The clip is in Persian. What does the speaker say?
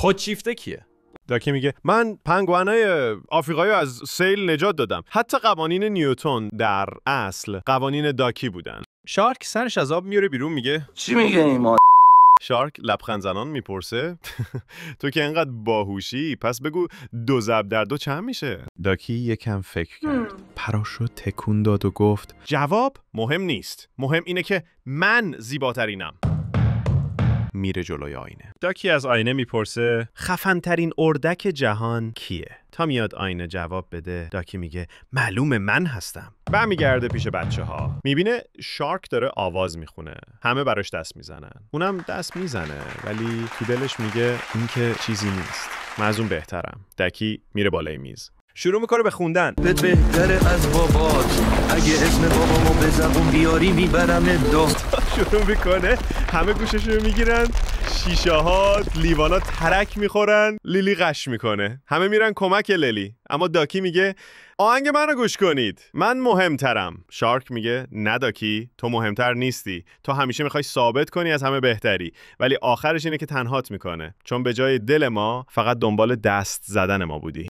خودشیفته کیه؟ داکی میگه من پنگوئنای آفریقایی از سیل نجات دادم. حتی قوانین نیوتن در اصل قوانین داکی بودن. شارک سرش از آب میاره بیرون میگه چی میگه این شارک لبخند زنان میپرسه تو که اینقدر باهوشی پس بگو 2 ضرب در 2 چند میشه؟ داکی یکم فکر کرد، پراشو تکون داد و گفت جواب مهم نیست، مهم اینه که من زیباترینم. میره جلوی آینه. داکی از آینه میپرسه خفن‌ترین اردک جهان کیه؟ تا میاد آینه جواب بده داکی میگه معلومه من هستم. برمیگرده پیش بچه‌ها. میبینه شارک داره آواز میخونه. همه براش دست میزنن. اونم دست میزنه ولی تو دلش میگه این که چیزی نیست. من از اون بهترم. داکی میره بالای میز. شروع میکنه به خوندن. بهتره از بابات اگه اسم بابامو به زبون بیاری میبرم داد. شروع میکنه همه گوششو میگیرن، شیشه ها لیوانا ترک میخورن، لیلی قش میکنه. همه میرن کمک لیلی، اما داکی میگه آهنگ منو گوش کنید، من مهمترم. شارک میگه نه داکی، تو مهمتر نیستی، تو همیشه میخوای ثابت کنی از همه بهتری، ولی آخرش اینه که تنهات میکنه، چون به جای دل ما فقط دنبال دست زدن ما بودی.